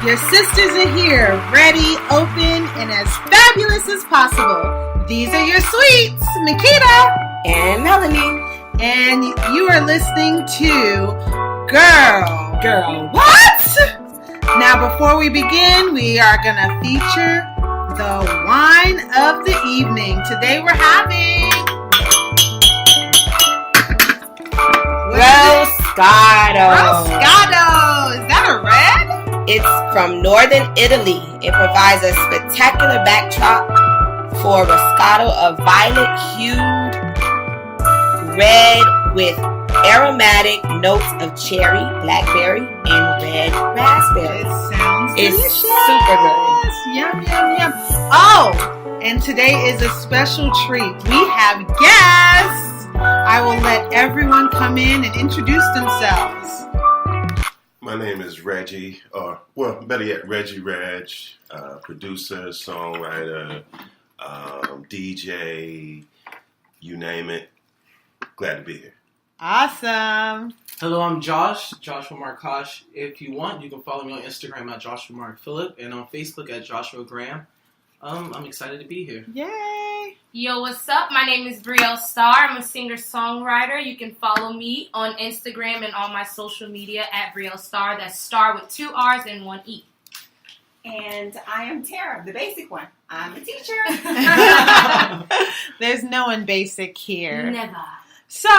Your sisters are here, ready, open, and as fabulous as possible. These are your sweets, Makita and Melanie. And you are listening to Girl, What? Now, before we begin, we are going to feature the wine of the evening. Today we're having Roscato. Roscato. Is that a red? It's from northern Italy. It provides a spectacular backdrop for Roscato, a violet-hued red with aromatic notes of cherry, blackberry, and red raspberry. It sounds it's delicious. Super good. Yum, yum, yum. Oh, and today is a special treat. We have guests. I will let everyone come in and introduce themselves. My name is Reggie, or better yet, Reggie Reg, producer, songwriter, DJ, you name it. Glad to be here. Awesome. Hello, I'm Joshua Markosh. If you want, you can follow me on Instagram at Joshua Mark Phillip and on Facebook at Joshua Graham. I'm excited to be here. Yay! Yo, what's up? My name is Brielle Starr. I'm a singer-songwriter. You can follow me on Instagram and all my social media at Brielle Starr. That's Star with 2 R's and 1 E. And I am Tara, the basic one. I'm a teacher. There's no one basic here. Never. So,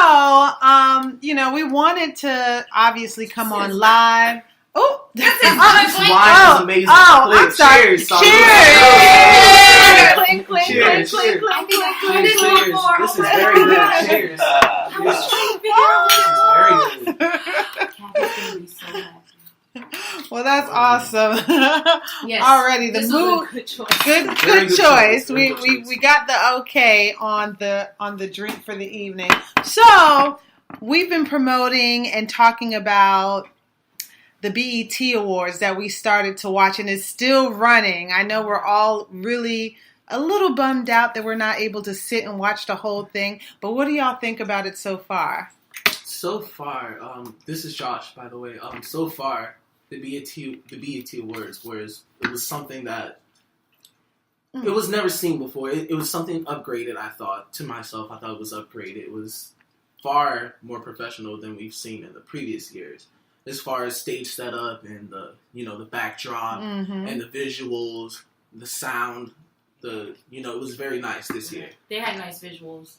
we wanted to obviously come on live. Oh, this is amazing. I'm sorry. Cheers. Clink, clink, Cheers. clink, clink, clink, clink, Cheers. clink. This is very good. Cheers. I was trying to figure out This is very good. Kathy's going to be so happy. Well, that's awesome. Yes. Already the This mood. was a good choice. Good Very good choice. choice. Very good We choice. got the okay on the drink for the evening. So we've been promoting and talking about the BET Awards that we started to watch, and it's still running. I know we're all really a little bummed out that we're not able to sit and watch the whole thing. But what do y'all think about it so far? So far, this is Josh, by the way. So far, the BET Awards it was something that it was never seen before. It was something upgraded. I thought to myself, I thought it was upgraded. It was far more professional than we've seen in the previous years, as far as stage setup and the backdrop and the visuals, the sound. It was very nice this year. They had nice visuals.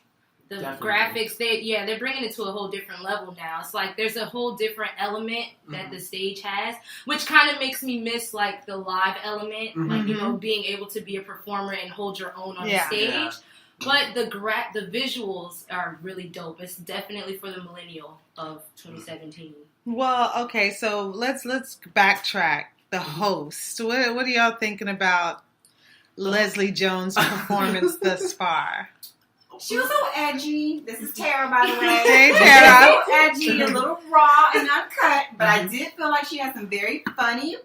The Definitely. graphics, they're bringing it to a whole different level now. It's like there's a whole different element that the stage has, which kind of makes me miss like the live element, like being able to be a performer and hold your own on the stage. Yeah. But the visuals are really dope. It's definitely for the millennial of 2017. Well, okay, so let's backtrack. The host. What are y'all thinking about Leslie Jones' performance thus far? She was so edgy. This is Tara, by the way. Hey, Tara. So edgy, a little raw and uncut, but I did feel like she had some very funny,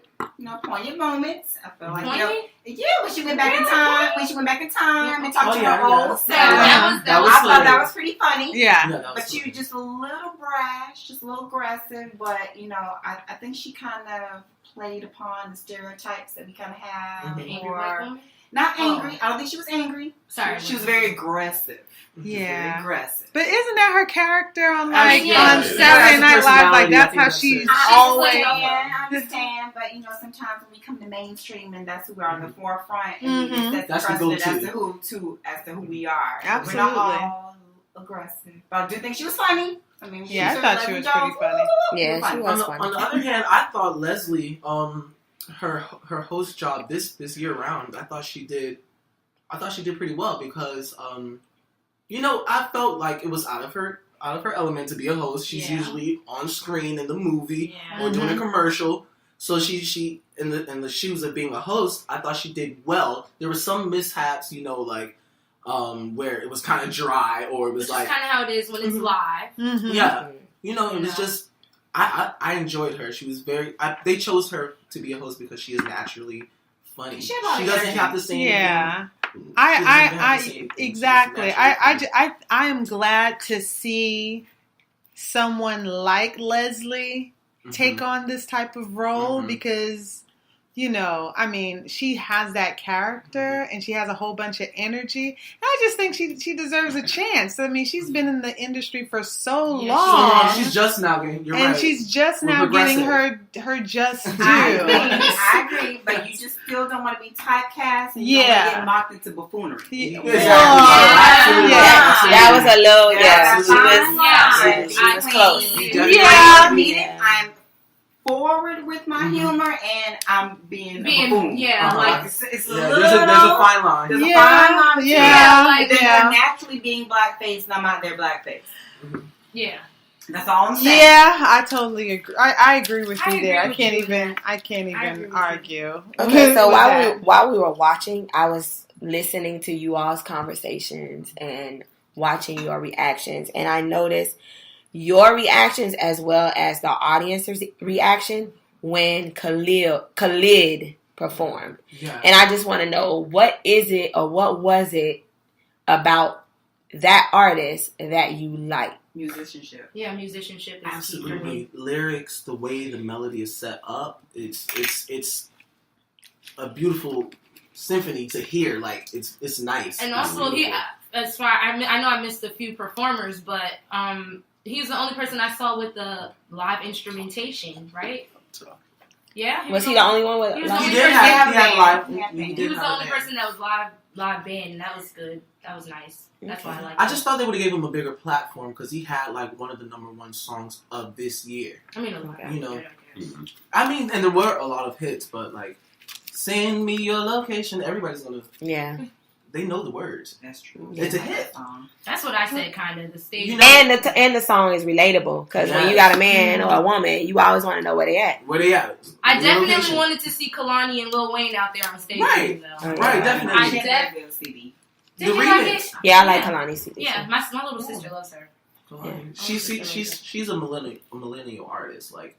poignant moments. I feel like, when she went back in time, and talked to her old self. That I thought that was pretty funny. Yeah. But she was just a little brash, just a little aggressive, but, I think she kind of played upon the stereotypes that we kind of have. The angry white woman? Not angry. I don't think she was angry. Sorry. She was very aggressive. Yeah. Very aggressive. But isn't that her character on yeah. on Saturday Night Live? Like that's how she's always. I understand, but sometimes when we come to mainstream and that's who we're on the forefront, and that's the precedent as to who we are. Absolutely. We're not all aggressive, but I do think she was funny. I mean, I thought she was pretty funny. Yeah, she was funny. On the other hand, I thought Leslie, her host job this year round, I thought she did pretty well because I felt like it was out of her element to be a host. She's usually on screen in the movie or doing a commercial. So she in the shoes of being a host, I thought she did well. There were some mishaps, where it was kind of dry or it was kind of how it is when it's live. Yeah. It was just I enjoyed her. She was they chose her to be a host because she is naturally funny. She doesn't have to sing. Yeah. I exactly. I am glad to see someone like Leslie take on this type of role because you know, I mean, she has that character and she has a whole bunch of energy. And I just think she deserves a chance. I mean, she's been in the industry for so long. She's just now getting. You're and right. she's just We're now getting progressive. her just due. I agree, but you just still don't want to be typecast and you don't want to get mocked into buffoonery. Yeah. Absolutely. That was a little, That's she was close. I need it. I'm forward with my humor and I'm being a buffoon. Like it's a there's little. a fine line. There's a fine line. like Then I'm naturally being blackface and I'm out there blackface. Yeah. That's all I'm saying. Yeah, I totally agree. I agree with you I there. agree with you. I can't even argue. Okay, so with while we were watching, I was listening to you all's conversations and watching your reactions, and I noticed your reactions as well as the audience's reaction when Khalid performed. Yeah. And I just want to know, what is it or what was it about that artist that you like? Musicianship. Yeah, musicianship is key for me. Absolutely. Lyrics, the way the melody is set up, it's a beautiful symphony to hear. Like it's nice. And It's also, beautiful. as far I know I missed a few performers, but he's the only person I saw with the live instrumentation, right? Yeah. Was he the only one with? He was live? the He only did person- have live. He He did was the have a only band. person that was live band, and that was good. That was nice. That's why I like. I just thought they would have gave him a bigger platform because he had like one of the #1 songs of this year. I mean, You know. I mean, and there were a lot of hits, but like, send me your location. Everybody's gonna. Yeah. They know the words. That's true. It's a hit. That's what I said. Kind of the stage. You know- And the song is relatable because when you got a man or a woman, you always want to know where they at. Where they at? I Your definitely location. wanted to see Kalani and Lil Wayne out there on stage. Right. Though. Right, definitely. Did The you like remix. it? Yeah, I like Kalani's CD. Yeah, my little sister loves her. She's a millennial artist. Like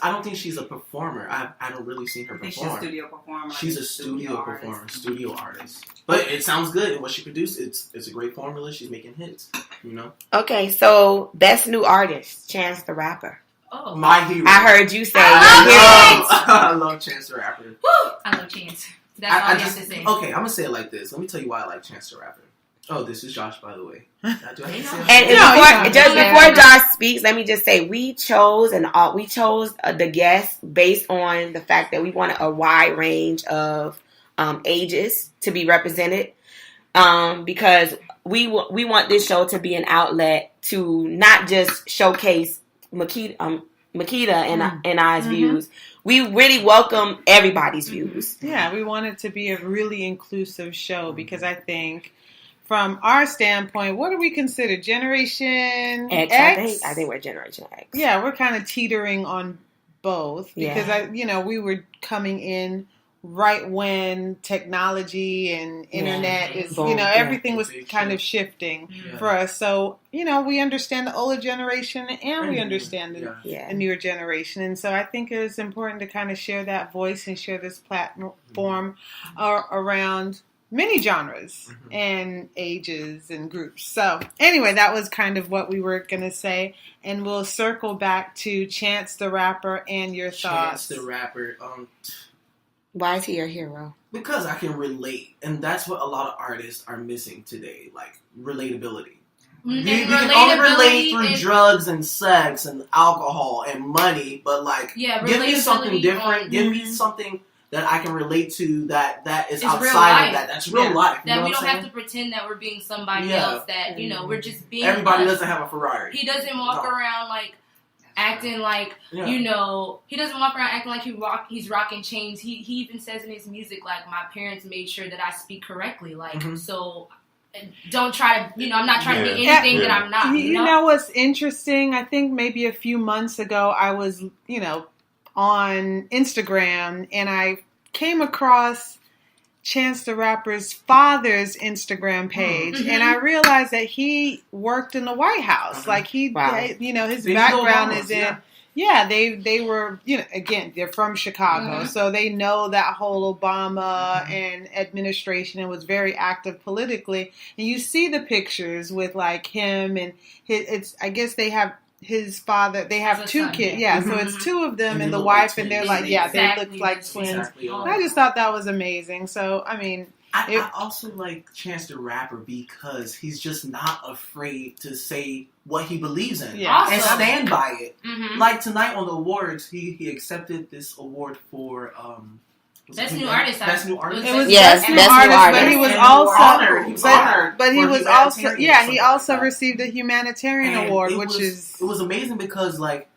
I don't think she's a performer. I don't really see her I think she's perform. a studio performer. She's a studio performer, studio artist. But it sounds good, and what she produced, it's a great formula. She's making hits, you know. Okay, so best new artist, Chance the Rapper. Oh, My hero. I heard you say I love Chance the Rapper. Woo! I love Chance. That's all I have to say. Okay, I'm gonna say it like this. Let me tell you why I like Chance the Rapper. Oh, this is Josh, by the way. Do I have to say that? And before Josh speaks, let me just say we chose the guests based on the fact that we wanted a wide range of ages to be represented, because we want this show to be an outlet to not just showcase Makita and I's views. We really welcome everybody's views. Yeah, we want it to be a really inclusive show because I think, from our standpoint, what do we consider? Generation X? I think we're Generation X. Yeah, we're kind of teetering on both because Yeah. we were coming in right when technology and internet is, everything was kind of shifting for us. So, we understand the older generation and we understand the newer generation. And so I think it was important to kind of share that voice and share this platform around many genres and ages and groups. So anyway, that was kind of what we were going to say. And we'll circle back to Chance the Rapper and your thoughts. Chance the Rapper. Why is he your hero? Because I can relate. And that's what a lot of artists are missing today. Like, relatability. We can only relate through drugs and sex and alcohol and money. But like, give me something different. Give me something that I can relate to that is outside of that. That's real life. That we don't have to pretend that we're being somebody else. That, we're just being Everybody us. doesn't have a Ferrari. He doesn't walk around like acting like, he doesn't walk around acting like he's rocking chains. He even says in his music, like, my parents made sure that I speak correctly. Like, so don't try to, I'm not trying to be anything that I'm not. You know what's interesting? I think maybe a few months ago I was, on Instagram and I came across Chance the Rapper's father's Instagram page and I realized that he worked in the White House. Like his background is in they were, again, they're from Chicago, so they know that whole Obama and administration and was very active politically. And you see the pictures with like him and I guess they have his father. They have His 2 son, kids. yeah. Yeah, so it's 2 of them And and they the look like wife, and they're twins. like, yeah, they Exactly look like like twins. Exactly. And I just thought that was amazing. So I mean, I also like Chance the Rapper because he's just not afraid to say what he believes in Yeah. and Also- stand by it. Mm-hmm. Like tonight on the awards, he accepted this award for Best New Artist. Best New Artist. it was Yes, best new Best New artist, but Artist. he was And also honored. He was honored but he for was also humanitarian, he something also like that. received a humanitarian And award, it which was it was amazing because like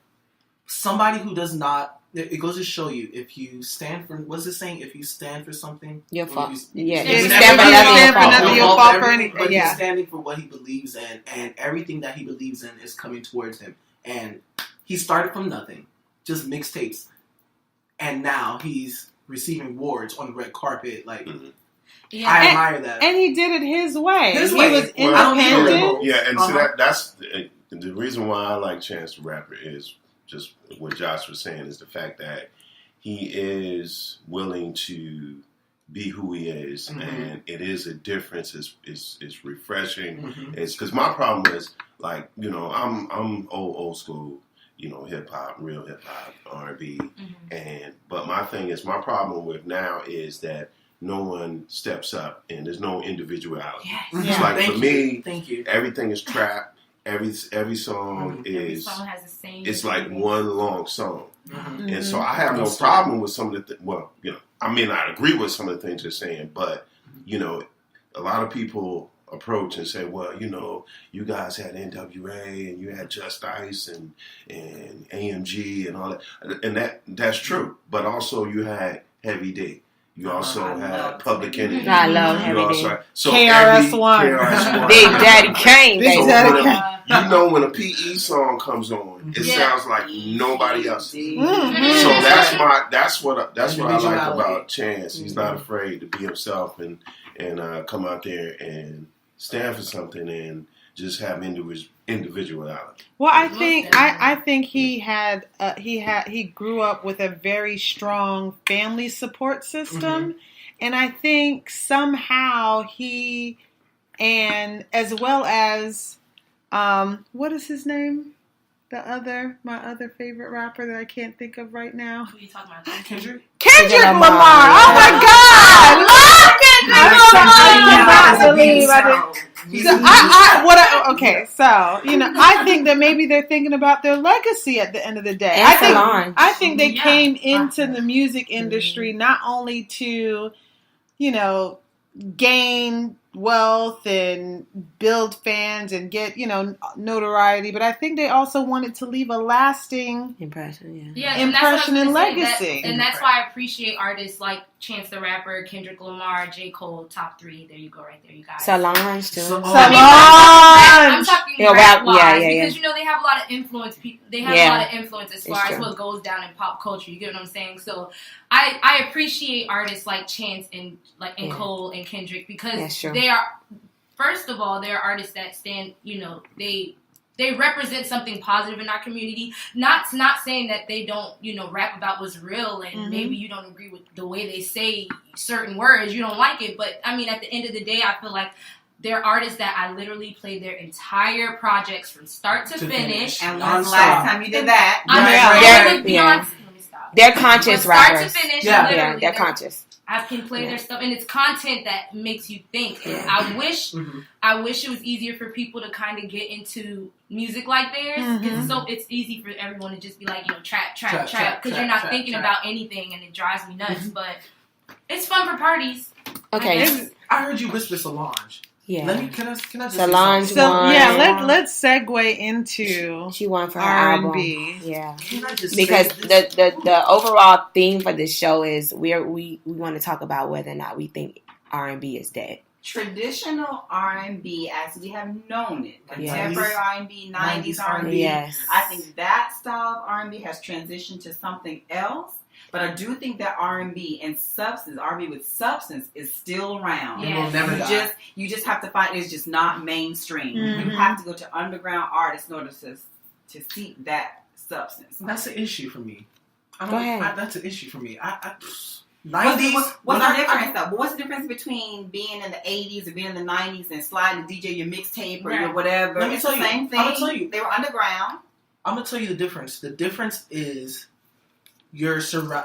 somebody who does not. It goes to show you if you stand for what's it saying? If you stand for something, Your or if fault. you- Yeah, If if you you stand for stand nothing, for your fault. nothing, you'll Above fall for everything, anything. but Yeah. he's standing for what he believes in, and everything that he believes in is coming towards him. And he started from nothing, just mixtapes, and now he's receiving awards on the red carpet. Like Yeah. I admire that. And he did it his way. His he way. was Well, I don't need a independent. remote. Yeah, and so Uh-huh. that's the reason why I like Chance the Rapper is just what Josh was saying is the fact that he is willing to be who he is, Mhm. and it is a difference. It's refreshing. Mhm. It's because my problem is like I'm old school, hip hop, real hip hop, R&B, and but my thing is my problem with now is that no one steps up and there's no individuality. Yes. Mhm. It's like Thank for you. me, Thank you. everything is trap. Every song Every is song has the same. it's like one long song, Mhm. and so I have no problem with some of the I may not agree with some of the things they're saying, but a lot of people approach and say, well, you guys had NWA and you had Just Ice and AMG and all that, and that's true, but also you had Heavy D. You also I had love Public Heavy D. Enemy. I love You Heavy also D. had- so KRS-One. KRS-One. Big Daddy Kane, Big baby. Daddy You when a PE song comes on, it Yeah. sounds like nobody else. Mhm. So that's what I like Individuality. about Chance. He's not afraid to be himself and come out there and stand for something and just have individuality. Well, I Most think definitely. I think he grew up with a very strong family support system, and I think somehow he, and as well as what is his name? My other favorite rapper that I can't think of right now. Who are you talking about? Kendrick. Kendrick Lamar. Lamar. Oh my God! Love Kendrick I Lamar. cannot believe I Okay, so I think that maybe they're thinking about their legacy at the end of the day. And Solange. I think they Yeah. came into the music industry not only to, gain wealth and build fans and get, notoriety, but I think they also wanted to leave a lasting Impression, Yeah, impression and and that's what I was gonna say. legacy. And that's why I appreciate artists like Chance the Rapper, Kendrick Lamar, J. Cole, top 3. There you go, right there, you guys. Solange too. So- I'm Solange. talking Yeah, rap wise rap, yeah. because they have a lot of influence. They have Yeah. a lot of influence as It's far as true. what goes down in pop culture. You get what I'm saying? So I appreciate artists like Chance and Yeah. Cole and Kendrick because That's true. they are. First of all, they're artists that stand. They represent something positive in our community. Not saying that they don't, rap about what's real and Mhm. maybe you don't agree with the way they say certain words. You don't like it, but I mean, at the end of the day, I feel like they're artists that I literally played their entire projects from start to finish. And when's the last time you did that? I'm Yeah. with Beyonce. Yeah. Let me stop. They're conscious From start rappers. to finish, Yeah. literally, Yeah, they're conscious. I can play Yeah. their stuff, and it's content that makes you think. And I wish it was easier for people to kind of get into music like theirs. Mhm. It's easy for everyone to just be like, trap, Trap, because you're not trap, thinking trap. about anything, and it drives me nuts. But it's fun for parties. Okay. Yes. I heard you whisper Solange. Yeah. Can I just Solange say So won. let's segue into She won for her R&B. album. Yeah. Can I just Because say this? the overall theme for this show is we want to talk about whether or not we think R&B is dead. Traditional R&B as we have known it, Yeah. contemporary R&B, 90s R&B. Yes. I think that style of R&B has transitioned to something else. But I do think that R&B and substance, R&B with substance, is still around. Yeah. It will never die. You just have to find it's just not mainstream. Mhm. You have to go to underground artists in order to seek that substance. That's an issue for me. Go ahead. That's an issue for me. What's 90s. the difference though? But what's the difference between being in the 80s or being in the 90s and sliding DJ your mixtape or your Right. whatever? Let me It's tell the you. same thing. I'm gonna tell you. They were underground. I'm gonna tell you the difference. The difference is your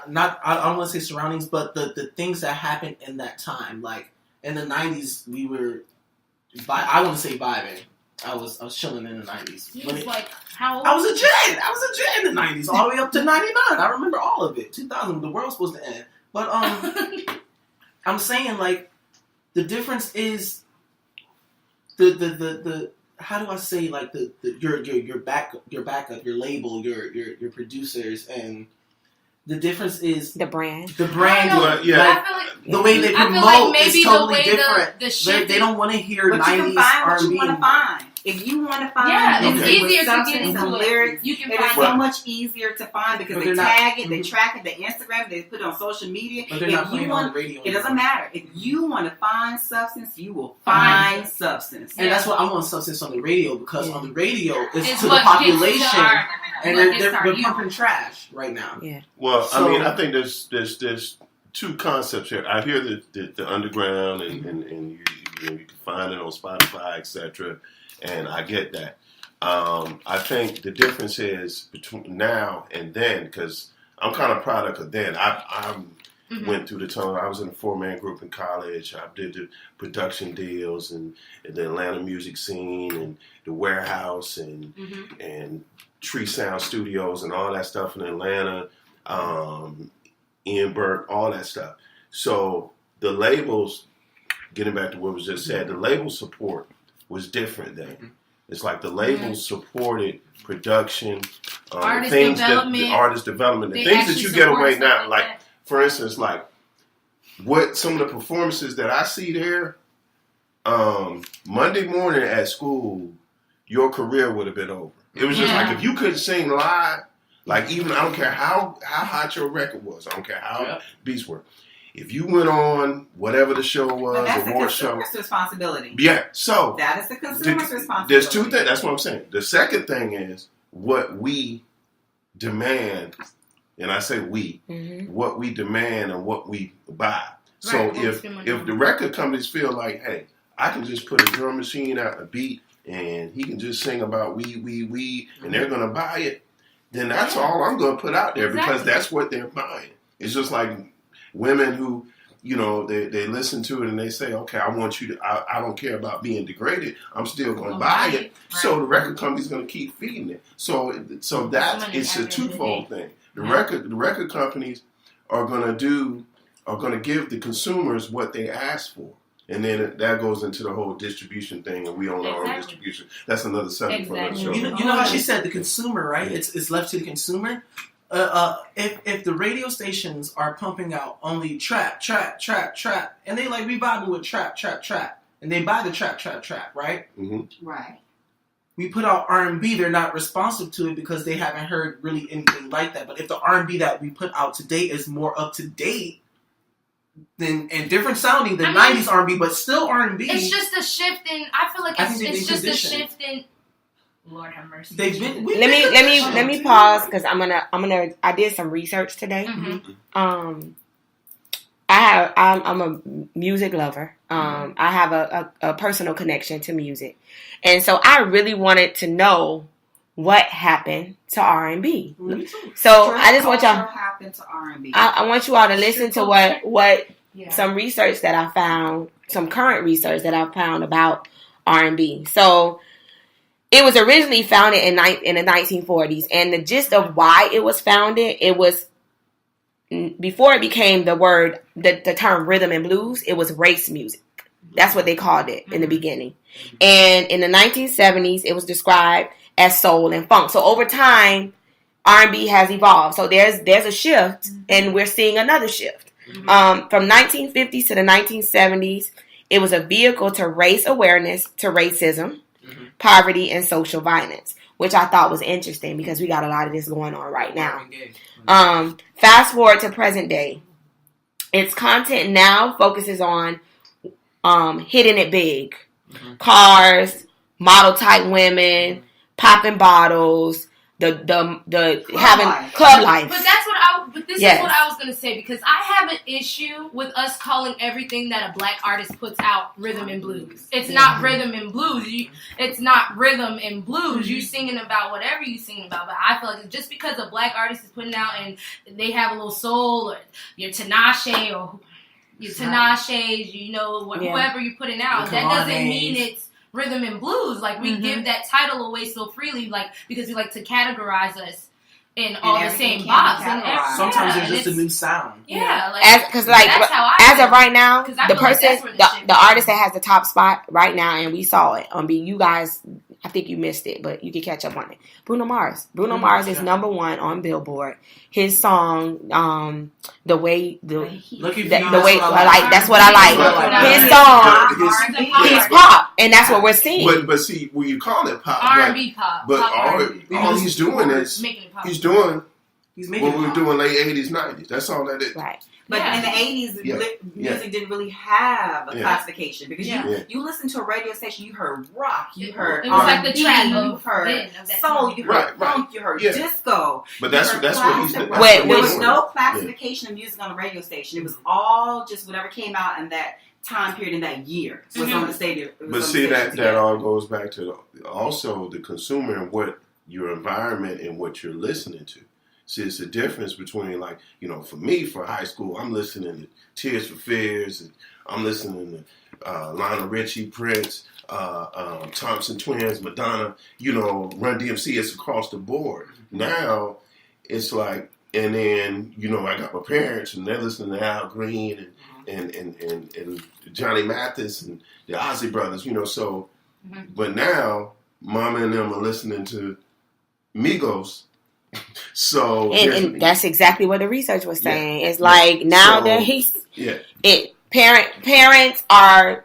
not I don't want to say surroundings, but the things that happened in that time. Like in the 90s, we were I want to say vibing. I was chilling in the 90s. He was like, how old? I was a gen in the 90s, all the way up to 99. I remember all of it. 2000, the world's supposed to end. But I'm saying, like, the difference is the how do I say, like, your backup, your label, your producers, and the difference is the brand. The brand, Well, yeah. like, I feel like the way they I feel promote like maybe is the totally way different. the shift They don't want to hear But 90s you can find what you R&B. want to find. If you want to find, Yeah, it's music easier with to get substance into and it. lyrics. You can It is find so it. much easier to find because But they they're not- tag it, they track it, they Instagram, they put it on social media. But they're If not you playing on want, the radio. it doesn't anymore. matter. If you want to find substance, you will Find find substance. And that's what I want substance on the radio, because on the radio it's It's to the what gets population, to our- and what they're gets our youth. pumping trash right now. Yeah. Well, So- I mean, I think there's two concepts here. I hear the underground, and you can find it on Spotify, etc. And I get that. I think the difference is between now and then, because I'm kind of product of then. I went through the tunnel. I was in a 4-man group in college. I did the production deals and the Atlanta music scene and the Warehouse and Tree Sound Studios and all that stuff in Atlanta. Ian Burke, all that stuff. So the labels, getting back to what was just said, the label support was different then. It's like the labels supported production, Artist things development. the artist development, the They things that actually you get support away stuff now. like Like, that. for instance, like what some of the performances that I see there, Monday morning at school, your career would have been over. It was just Yeah. like if you couldn't sing live, like even I don't care how hot your record was, I don't care how beats were. If you went on whatever the show But was, that's the award show, consumer's responsibility. yeah. So That is the consumer's responsibility. there's two things. That's what I'm saying. The second thing is what we demand, and I say we, what we demand and what we buy. So Right, what we if spend money on. the record companies feel like, hey, I can just put a drum machine out, a beat, and he can just sing about we, and they're gonna buy it, then that's all I'm gonna put out there because Exactly. that's what they're buying. It's just like women who, you know, they listen to it and they say, okay, I want you to, I don't care about being degraded. I'm still going to buy it. So the record company's going to keep feeding it. So that money it's a at the end of the twofold day. thing. The record companies are going to give the consumers what they ask for. And then that goes into the whole distribution thing, and we own our own Exactly. distribution. That's another subject for another show. Exactly. You know how she said the consumer, right? It's left to the consumer. If the radio stations are pumping out only trap, and they like we vibing with trap, and they buy the trap, right? Right. We put out R&B, they're not responsive to it because they haven't heard really anything like that. But if the R&B that we put out today is more up to date than and different sounding than 90s R&B, but still R&B, It's just a shift in. I feel like I it's think they've just been a conditioned. shift in. Lord have mercy. they've been. Let me pause because I did some research today. Mhm. I'm a music lover. I have a personal connection to music, and so I really wanted to know what happened to R&B. So I just want y'all. Happened to R&B. I want you all to listen to what Yeah. some research that I found, some current research that I found about R&B. So it was originally founded in the 1940s, and the gist of why it was founded, it was before it became the term rhythm and blues, it was race music. That's what they called it in the beginning. And in the 1970s, it was described as soul and funk. So over time, R&B has evolved. So there's a shift, and we're seeing another shift. From 1950s to the 1970s, it was a vehicle to raise awareness to racism, poverty, and social violence, which I thought was interesting because we got a lot of this going on right now. Fast forward to present day. Its content now focuses on hitting it big. Cars, model type women, popping bottles, having club life. But that's what this Yes. is what I was gonna say, because I have an issue with us calling everything that a black artist puts out rhythm and blues. It's not rhythm and blues. It's not rhythm and blues. You singing about whatever you singing about. But I feel like just because a black artist is putting out and they have a little soul, or your Tinashe or your Tinashe, whoever you're putting out, that doesn't mean it's rhythm and blues. Like, we give that title away so freely, like, because we like to categorize us in all the same box. Sometimes it's just a new sound. Yeah, because like that's how I as feel. of right now, 'Cause I the feel like person, that's where this shit the goes. artist that has the top spot right now, and we saw it on B. You guys, I think you missed it, but you can catch up on it. Bruno Mars. Bruno Mars is number 1 on Billboard. His song, the way Look at you. the way I like. That's what I like. His song, he's pop, and that's what we're seeing. But see, when you call it pop, R&B pop. but pop all R&B. he's doing is Making it pop. he's doing He's making what we were doing late 80s, 90s. That's all that is. Right. But in the 80s, music didn't really have a classification, because you listen to a radio station, you heard rock, you heard it was like R&B, the track you heard soul, you heard funk, you heard disco. But that's what he's doing. There was no classification of music on a radio station. It was all just whatever came out in that time period in that year was on the stadium. But see, that all goes back to also the consumer and what your environment and what you're listening to. See, it's the difference between, like, for me, for high school, I'm listening to Tears for Fears, and I'm listening to Lionel Richie, Prince, Thompson Twins, Madonna, Run DMC. It's across the board. Now, it's like, and then, I got my parents, and they're listening to Al Green and Johnny Mathis and the Ozzy Brothers, so, but now, Mama and them are listening to Migos. So and that's exactly what the research was saying. It's like now that parents are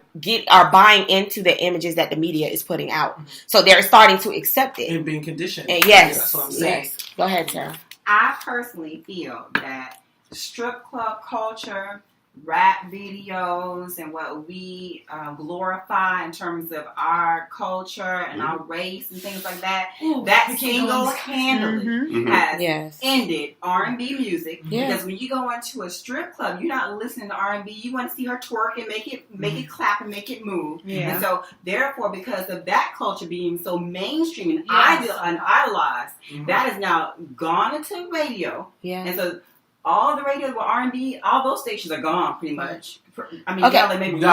buying into the images that the media is putting out, so they're starting to accept it and being conditioned. And that's what I'm saying. Yes. Go ahead, Sarah. I personally feel that strip club culture, rap videos, and what we glorify in terms of our culture and our race and things like that, that single-handedly has ended R&B music. Because when you go into a strip club, you're not listening to R&B. You want to see her twerk and make it clap and make it move. And so, therefore, because of that culture being so mainstream and idolized, that is now gone into radio. And so, all the radio with R&B, all those stations are gone pretty much. I mean, maybe one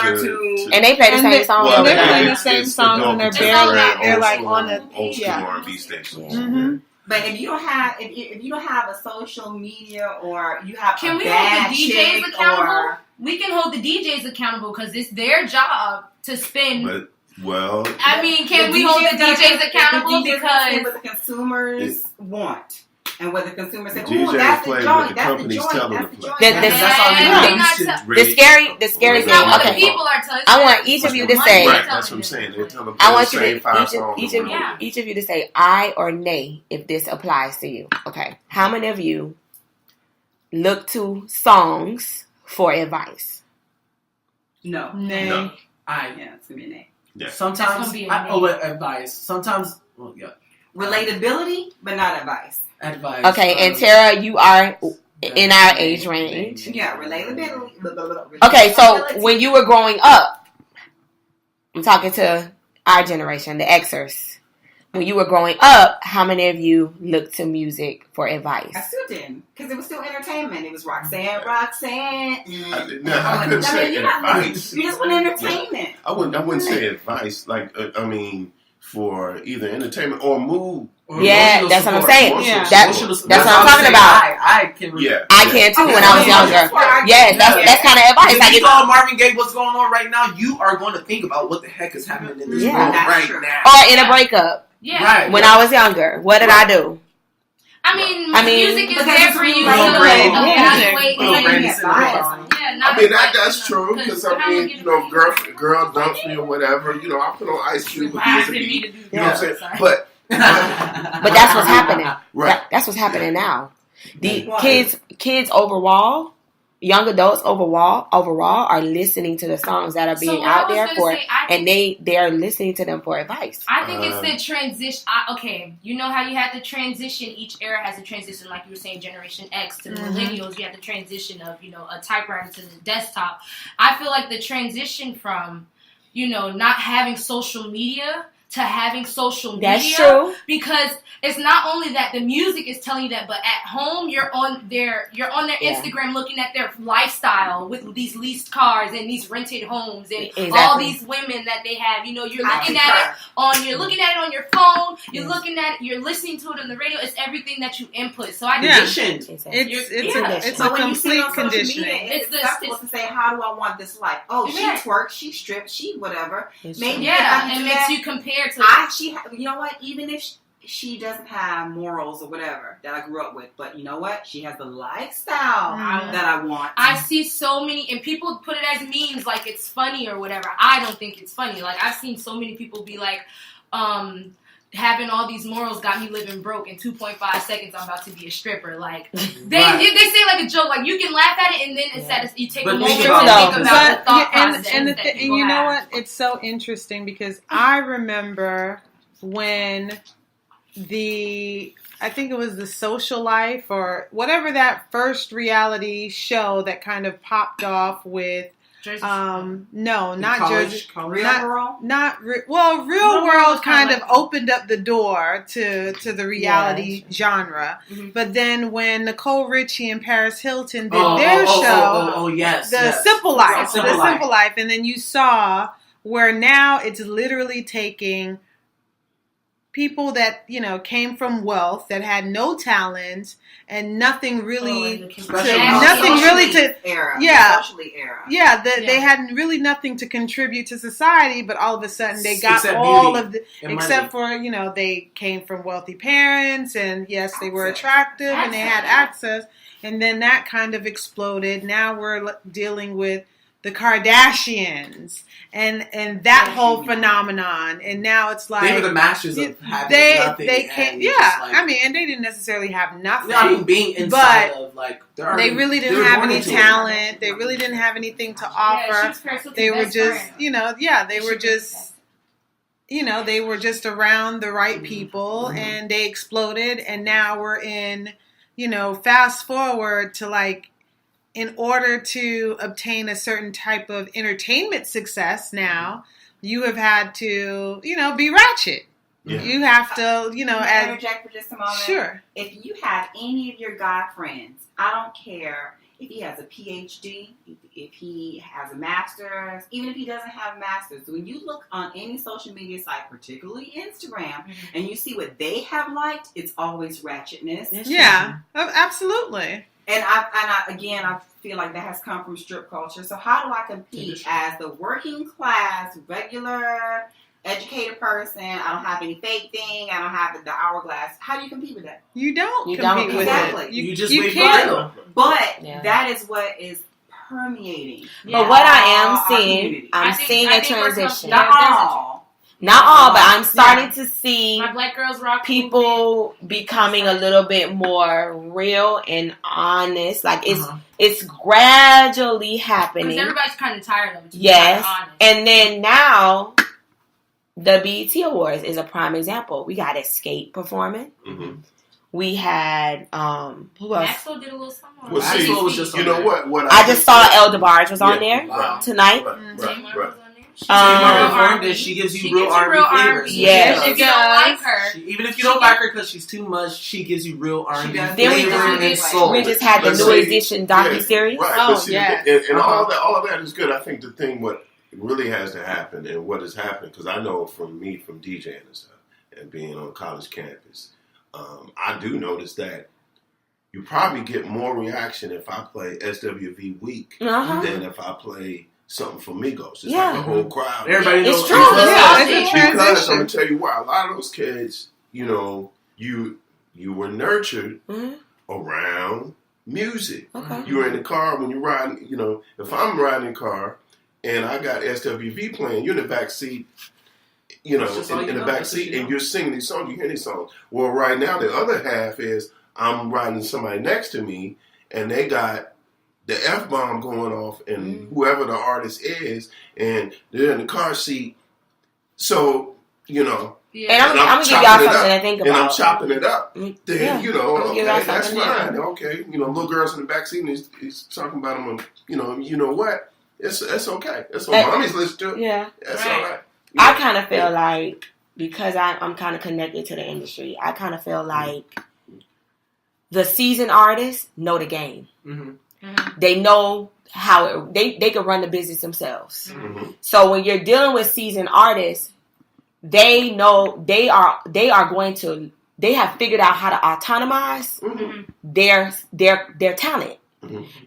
or two. And they play the same songs. And they're playing the same songs, and they're like on the old school R&B stations. But if you don't have a social media, or you have can we hold the DJs accountable? We can hold the DJs accountable because it's their job to spin. I mean, can we hold the DJs accountable because what the consumers want? And what the consumer said, "Ooh, that's the joint, that's the joint, that's the joint." That's all you do. The scary thing. Okay, people are telling. I want each of you to say. Right, that's what I'm saying. I want each of you to say aye or nay if this applies to you. Okay, how many of you look to songs for advice? No. Nay. No. It's gonna be a nay. Yeah. Sometimes advice. Sometimes relatability, but not advice. Okay, and Tara, you are in our age range. Yeah, relatability. Okay, so when you were growing up, I'm talking to our generation, the Xers. When you were growing up, how many of you looked to music for advice? I still didn't, because it was still entertainment. It was Roxanne. I couldn't say advice. You just want entertainment. I wouldn't say advice. Like, for either entertainment or mood. Yeah, that's what I'm saying. That's what I'm talking about. I can too. When I was younger, that's kind of advice. If you call Marvin Gaye, what's going on right now? You are going to think about what the heck is happening in this world right now, or in a breakup. Yeah. Right. When I was younger, what did I do? I mean, music is there for you to that's true. Because girl dumps me or whatever. I put on Ice Cube with music. You know what I'm saying? But that's what's happening. Right. That's what's happening now. The kids overall young adults overall are listening to the songs that are being out there and they are listening to them for advice. I think it's the transition. Okay, you know how you had to transition. Each era has a transition, like you were saying, Generation X to the millennials. You have the transition of a typewriter to the desktop. I feel like the transition from not having social media to having social media. That's true. Because it's not only that the music is telling you that, but at home you're on their Instagram looking at their lifestyle with these leased cars and these rented homes and all these women that they have. You're looking at it on your phone. You're listening to it on the radio. It's everything that you input. So I conditioned. It's a complete conditioning. It's supposed to say, how do I want this life? Oh, she twerks, she strips, she whatever. Maybe it makes you compare. You know what? Even if she doesn't have morals or whatever that I grew up with, but you know what? She has the lifestyle that I want. I see so many, and people put it as memes like it's funny or whatever. I don't think it's funny. Like I've seen so many people be like, having all these morals got me living broke. In 2.5 seconds, I'm about to be a stripper. Like they say like a joke. Like you can laugh at it, and then instead you take a moment to think about the thought process. And you know what? It's so interesting because I remember when I think it was The Social Life or whatever that first reality show that kind of popped off with. No, not Jersey. Real World. Real World kind of opened up the door to the reality genre. Mm-hmm. But then when Nicole Richie and Paris Hilton did their show, Simple Life, and then you saw where now it's literally taking people that came from wealth that had no talent and nothing really they had really nothing to contribute to society, but all of a sudden they got except for they came from wealthy parents and yes they were attractive and they had access, and then that kind of exploded. Now we're dealing with the Kardashians and that whole phenomenon, and now it's like they were the masters of having nothing. They can't, and they didn't necessarily have nothing. I mean, being inside of like they really didn't have any talent. They really didn't have anything to offer. They were just, they were just around the right people, and they exploded. And now we're in, fast forward to like. In order to obtain a certain type of entertainment success now, you have had to, be ratchet. Yeah. You have to, interject for just a moment. Sure. If you have any of your guy friends, I don't care if he has a PhD, if he has a master's, even if he doesn't have a master's. When you look on any social media site, particularly Instagram, and you see what they have liked, it's always ratchetness. Yeah, absolutely. And I feel like that has come from strip culture. So how do I compete as the working class, regular, educated person? I don't have any fake thing. I don't have the hourglass. How do you compete with that? You don't compete with it. You just wait for it. But that is what is permeating. Yeah. But what I am seeing, I'm seeing a transition. Not all, but I'm starting to see my Black Girls Rock people becoming a little bit more real and honest. Like it's gradually happening. Because everybody's kind of tired of it. Yes, and then now the BET Awards is a prime example. We got Escape performing. Mm-hmm. We had who else? Maxwell did a little something. Well, see, was just what I just saw El DeBarge was on there tonight. Right. She gives you real R&B flavors. Yeah, if you don't like her, even if you don't like her because she's too much, she gives you real R&B flavor and soul. We just had the New Edition docu-series. And all of that is good. I think the thing what really has to happen and what has happened, because I know from DJing and stuff and being on college campus, I do notice that you probably get more reaction if I play SWV Week than if I play something for Migos. It's like the whole crowd. Everybody knows. It's true. Because I'm going to tell you why. A lot of those kids, you were nurtured around music. Okay. You were in the car when you're riding, if I'm riding in the car and I got SWV playing, you're in the back seat, in the back seat, and you're singing these songs, you hear these songs. Well, right now, the other half is I'm riding somebody next to me and they got the F-bomb going off and whoever the artist is, and they're in the car seat. So, you know. Yeah. And I'm going to give y'all something to think about. And I'm chopping it up. Then, you know, okay, that's fine. Yeah. Okay. You know, little girls in the back seat, and he's talking about them, you know what? It's okay. That's what mommy's listening to. Yeah. That's all right. I kind of feel like, because I'm kind of connected to the industry, I kind of feel like the seasoned artists know the game. They know how they can run the business themselves. So when you're dealing with seasoned artists, they know they have figured out how to autonomize their talent.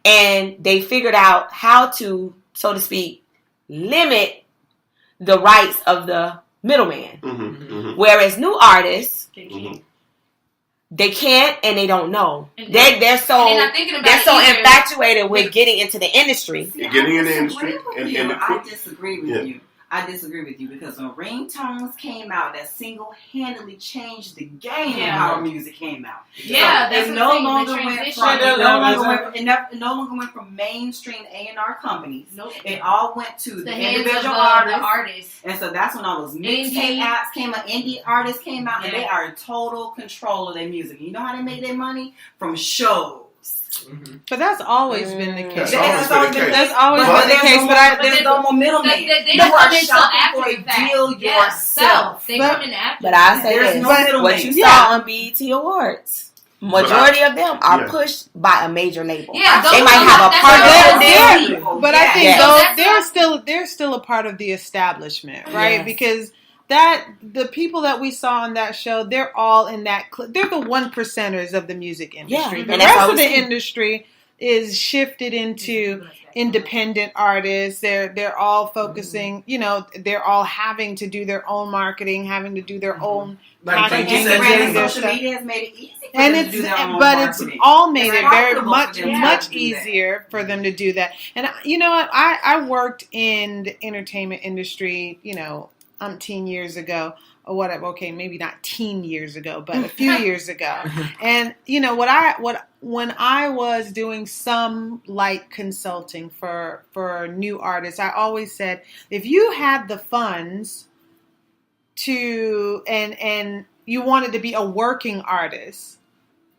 And they figured out how to, so to speak, limit the rights of the middleman. Whereas new artists, they can't and they don't know. They're so infatuated with getting into the industry. Getting in the industry. I disagree with you. I disagree with you because when ringtones came out, that single-handedly changed the game of how music came out. Yeah, so it no longer went from mainstream A&R companies. Nope. It all went to the individual artists. And so that's when all those mixtape apps came out, indie artists came out, and they are in total control of their music. You know how they make their money? From shows. But that's always been the case. That's always been the case. But there's no more middleman. They are shopping for a deal yourself. They come in after. But I say this: what you saw on BET Awards, majority of them are pushed by a major label. Yeah, they might have a partner. But I think they're still a part of the establishment, right? Yes. Because the people that we saw on that show, they're all in that. They're the 1%ers of the music industry. The rest of the industry is shifted into independent artists. They're all focusing. You know, they're all having to do their own marketing, having to do their own packaging. Social media has made it easy. And it's all made it very much easier for them to do that. And you know what? I worked in the entertainment industry. You know, umpteen years ago or whatever. Okay, maybe not teen years ago, but a few years ago. And you know when I was doing some light consulting for new artists, I always said, if you had the funds to and you wanted to be a working artist,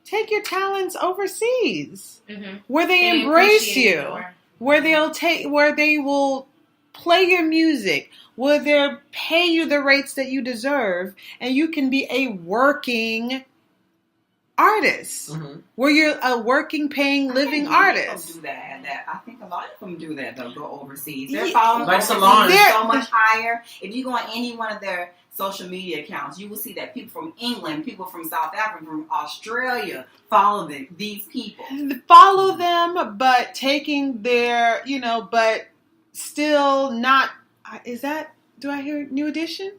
take your talents overseas where they embrace you, where they will play your music, where they'll pay you the rates that you deserve, and you can be a working artist, where you're a working, paying, living artist. Do that. I think a lot of them do that. They'll go overseas. They're following so much higher. If you go on any one of their social media accounts, you will see that people from England, people from South Africa, from Australia follow these people. Follow them, but taking their, but still not. Do I hear New Edition?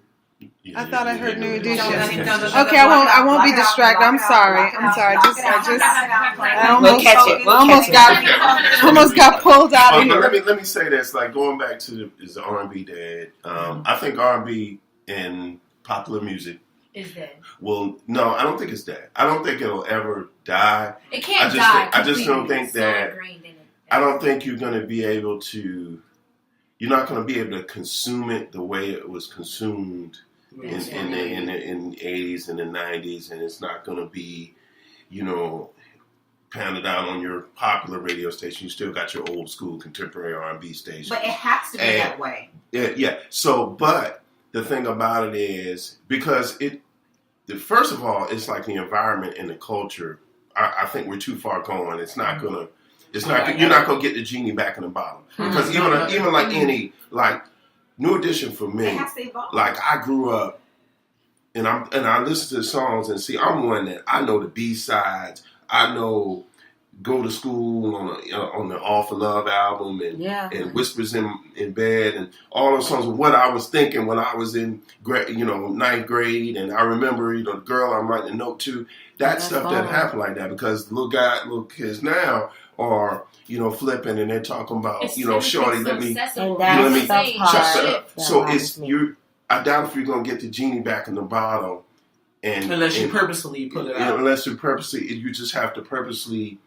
I thought I heard New Edition. Okay, I won't be distracted. I'm sorry. I almost got pulled out of here. Let me say this. Like, going back to is the R&B dead? I think R&B in popular music is dead. Well, no, I don't think it's dead. I don't think it'll ever die. It can't die. I just don't think that. I don't think you're going to be able to. You're not going to be able to consume it the way it was consumed in the 80s and the 90s, and it's not going to be, pounded out on your popular radio station. You still got your old school contemporary R&B station. But it has to be that way. Yeah. So, but the thing about it is, because first of all, it's like the environment and the culture. I think we're too far gone. It's not going to. You're not gonna get the genie back in the bottle, because even like any New Edition for me, like I grew up and I listen to the songs and see I'm one that I know the B-sides. I know Go to School on the All for Love album and Whispers in Bed and all those songs. What I was thinking when I was in ninth grade, and I remember the girl I'm writing a note to. That stuff doesn't happen like that, because little kids now are flipping and they're talking about shorty let me chop it up. So I doubt if you're gonna get the genie back in the bottle, unless you purposely put it out. Unless you just have to purposely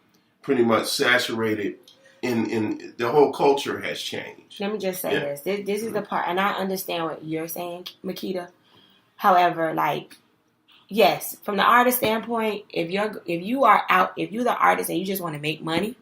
pretty much saturate it in the whole culture has changed. Let me just say this. This is the part, and I understand what you're saying, Makita. However, like, yes, from the artist standpoint, if you're the artist and you just want to make money,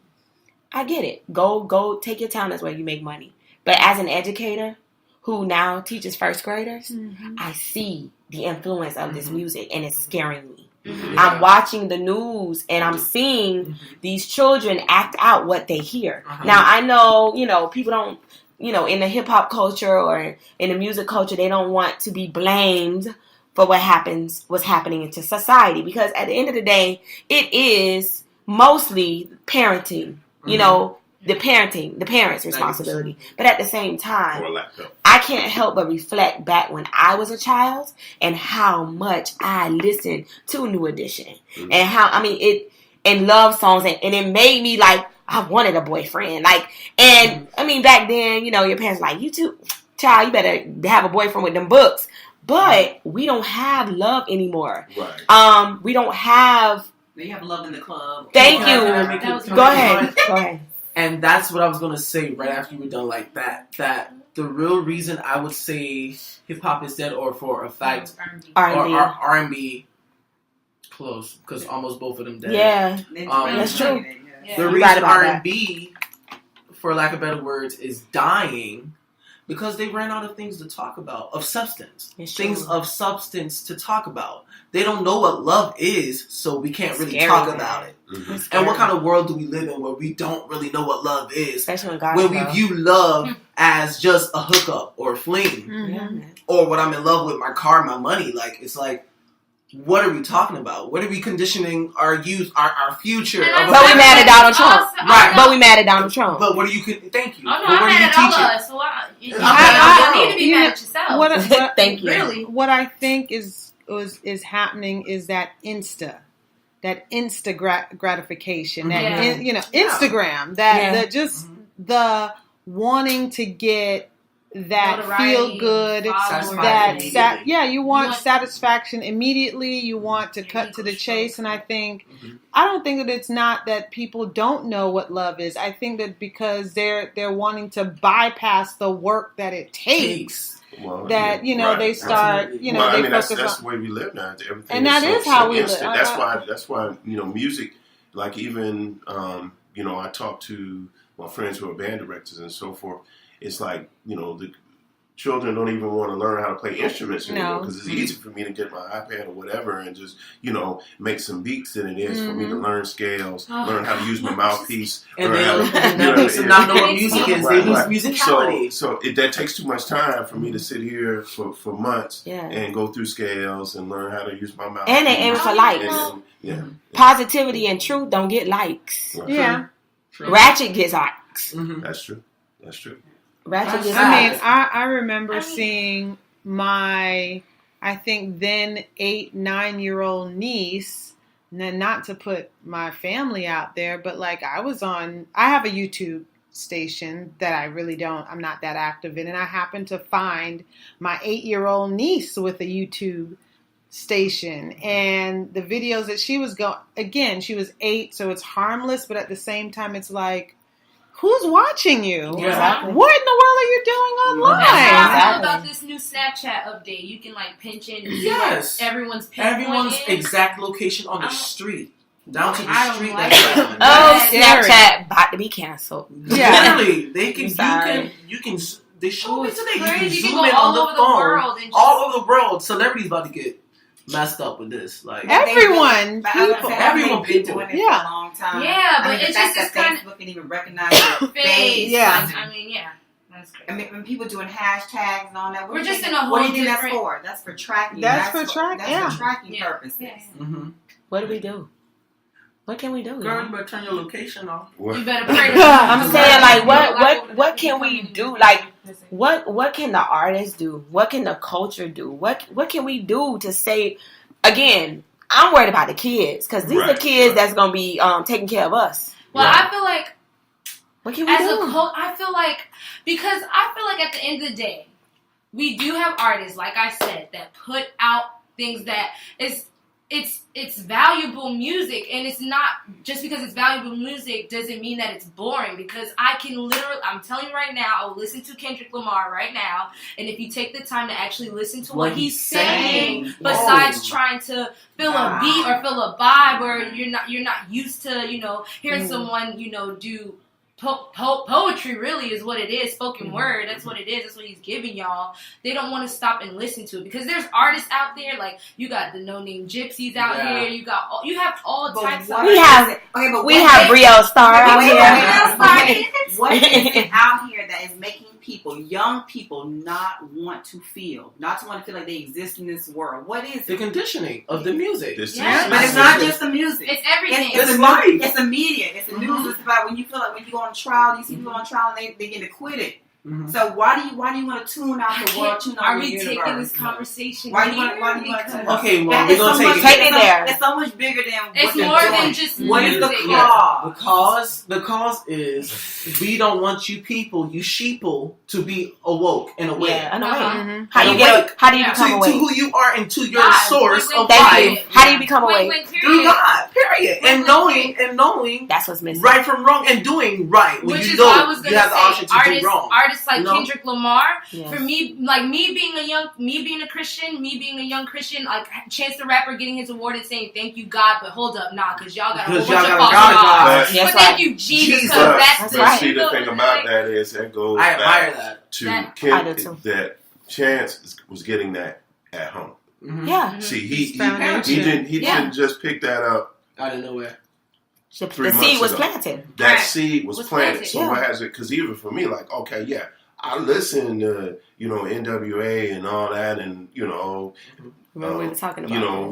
I get it. Go take your talents where you make money. But as an educator who now teaches first graders, I see the influence of this music, and it's scaring me. I'm watching the news and I'm seeing these children act out what they hear. Now, I know, people don't, in the hip hop culture or in the music culture, they don't want to be blamed for what's happening into society, because at the end of the day, it is mostly parenting, the parents' responsibility. But at the same time, I can't help but reflect back when I was a child and how much I listened to New Edition and how, and love songs, and it made me like, I wanted a boyfriend. Like, and back then, your parents were like, you too, child, you better have a boyfriend with them books. But we don't have love anymore. Right. We don't have. You have love in the club. Thank you. Go ahead. And that's what I was going to say right after you were done, like that the real reason I would say hip hop is dead, or for a fact, R&B, close, because almost both of them dead. Yeah, that's true. The reason R&B, for lack of better words, is dying, because they ran out of things to talk about, of substance. Things of substance to talk about. They don't know what love is, so we can't really talk about it. And what kind of world do we live in where we don't really know what love is? Especially when when we view love as just a hookup or a fling. Or what I'm in love with, my car, my money. Like, it's like, what are we talking about? What are we conditioning our youth, our future? But we mad at Donald Trump. Right. But we mad at Donald Trump. But what are you, thank you. Oh, no, but I'm what mad are you at all teaching? of us. So you need to be mad at yourself. Thank you. Really. What I think is happening is that Insta gratification, that Instagram, that just the wanting to get that feel good, you want satisfaction immediately. You want to cut to the chase, and I don't think that it's not that people don't know what love is. I think that because they're wanting to bypass the work that it takes. Well, they start, that's the way we live now. Everything and that is how we live. That's why music, like even, I talk to my friends who are band directors and so forth. It's like, the children don't even want to learn how to play instruments anymore, because it's easy for me to get my iPad or whatever and just, make some beats than it is for me to learn scales, learn how to use my mouthpiece. And that makes them not know what music is. They lose musicality. So that takes too much time for me to sit here for months and go through scales and learn how to use my mouth. And they aim for likes. Positivity and truth don't get likes. Right. Yeah. True. Ratchet gets likes. That's true. Ratchet gets likes. likes. I remember seeing my, I think then 8-9-year-old niece, and not to put my family out there, but like I have a YouTube station that I'm not that active in, and I happened to find my 8-year-old niece with a YouTube station, and the videos that she was she was 8, so it's harmless, but at the same time it's like, who's watching you? Exactly. What in the world are you doing online? I know about this new Snapchat update. You can pinched in and see everyone's exact location on the street. Down to the street. Snapchat about to be canceled. Yeah. Literally, they can. You can. They show it today. You can zoom in all on over the the phone. world. All over the world. Celebrities about to get messed up with this. Like everyone been doing it for a long time. Yeah, but it's just that kind Facebook can even recognize your face. Yeah. That's crazy. When people doing hashtags and all that, we're just in a whole what do you think different. That's for? That's for tracking. That's for tracking purposes. Yeah. Mm-hmm. What do we do? What can we do? Girl, you better turn your location off. You better pray. I'm saying, what can we do? Like, what can the artists do? What can the culture do? What can we do to say? Again, I'm worried about the kids, because these are kids that's gonna be taking care of us. Well, I feel like what can we do? I feel like at the end of the day, we do have artists, like I said, that put out things that is it's valuable music, and it's not just because it's valuable music doesn't mean that it's boring, because I'm telling you right now, I will listen to Kendrick Lamar right now, and if you take the time to actually listen to what he's saying, besides trying to fill a beat or fill a vibe where you're not used to, hearing someone, do poetry, really is what it is. Spoken word, that's what it is. That's what he's giving y'all. They don't want to stop and listen to it, because there's artists out there, like you got the No Name Gypsies out here. You have all types of. We have Rio Star out here. What is it out here that is making young people, not to want to feel like they exist in this world? What is the conditioning of the music? But it's not just the music. It's everything. It's life. It's the media. It's the news. It's about when you feel like when you go on trial, you see people on trial and they get acquitted. So why do you want to tune out the world? Are we taking this conversation? Why do you want to tune out? Okay, well, we're gonna take it there. It's so much bigger than it's more than just what is the music. cause? The cause is we don't want you sheeple, to be awoke and awake. Yeah, How do you become awake? To who you are and to your God, source of Thank you. life. How do you become awake? Through God. Period. And knowing that's what's missing. Right from wrong and doing right. When Which you is know what I was you have the option to do wrong. Artists like Kendrick Lamar, yes. for me, like me being a Christian, me being a young Christian, like Chance the Rapper getting his award and saying thank you God, but hold up, because y'all got a whole bunch of false gods. But thank you Jesus, because that's But see, the thing about that is that goes back to that Chance was getting that at home. Yeah. See, he didn't just pick that up out of nowhere. The seed was planted. That seed was planted. So yeah. what has it? Because even for me, like, okay, yeah, I listen to NWA and all that, and what we were talking about,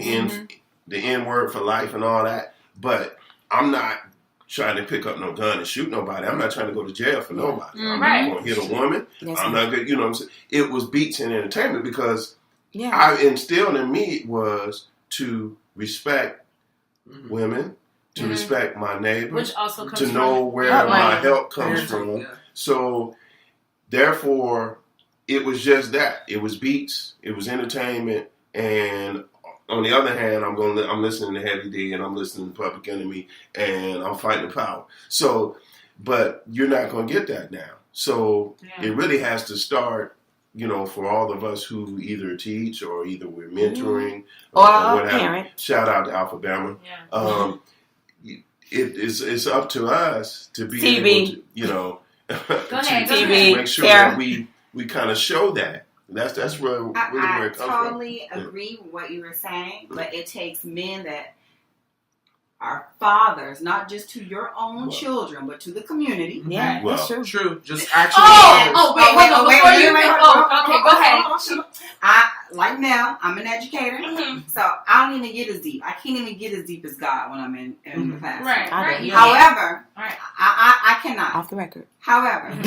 the N word for life and all that. But I'm not trying to pick up no gun and shoot nobody. I'm not trying to go to jail for nobody. I'm not going to hit a woman. I'm not good. You know what I'm saying? It was beats and entertainment because I instilled in me was to respect women. To respect my neighbor, which also comes to know where my help comes from. Yeah. So, therefore, it was just that. It was beats, it was entertainment, and on the other hand, I'm listening to Heavy D, and I'm listening to Public Enemy, and I'm fighting the power. So, but you're not going to get that now. So, it really has to start. For all of us who either teach or either we're mentoring or whatever. Parent. Shout out to Alphabama. Yeah. It's up to us to be TV. able to, to make sure that we kind of show that. That's really where it comes from. I totally agree with what you were saying, but it takes men that are fathers, not just to your own children, but to the community. Yeah, that's true. True. Just actually. Okay, go ahead. Like now, I'm an educator, so I don't even get as deep. I can't even get as deep as God when I'm in the class. Right. However, I cannot. Off the record. However,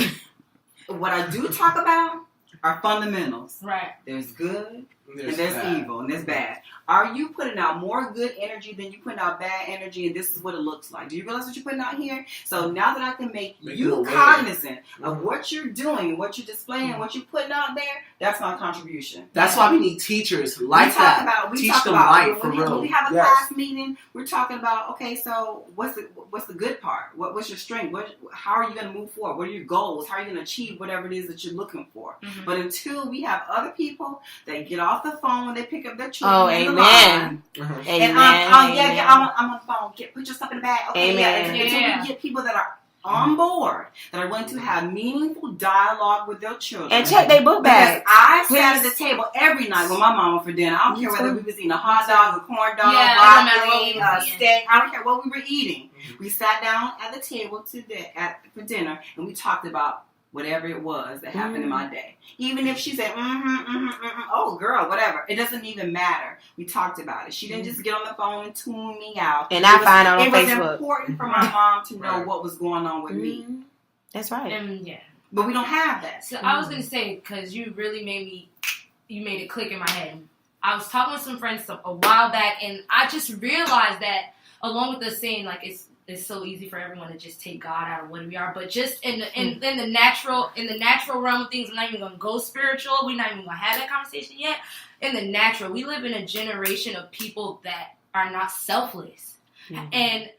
what I do talk about are fundamentals. Right. There's good and there's evil and there's bad. Are you putting out more good energy than you putting out bad energy? And this is what it looks like. Do you realize what you're putting out here? So now that I can make you cognizant of what you're doing, what you're displaying, what you're putting out there, that's my contribution. That's why we need teachers like that. Teach them right for real. When we have a class meeting, we're talking about, okay, so what's the good part? What's your strength? How are you going to move forward? What are your goals? How are you going to achieve whatever it is that you're looking for? But until we have other people that get off the phone when they pick up their children, amen. And I'm on the phone. Put your stuff in the bag. Okay, amen. Until we get people that are on board, that are going to have meaningful dialogue with their children. And check their book bags. I sat at the table every night with my mama for dinner. I don't care whether we was eating a hot dog, a corn dog, broccoli, steak. I don't care what we were eating. We sat down at the table for dinner, and we talked about whatever it was that happened in my day. Even if she said, oh, girl, whatever. It doesn't even matter. We talked about it. She didn't just get on the phone and tune me out. And I find out on Facebook. It was important for my mom to know what was going on with me. That's right. But we don't have that. So I was going to say, because you really made it click in my head. I was talking with some friends a while back, and I just realized that, along with us saying, like, it's it's so easy for everyone to just take God out of what we are. But just in the natural realm of things, I'm not even gonna go spiritual. We're not even gonna have that conversation yet. In the natural, we live in a generation of people that are not selfless. Mm-hmm. And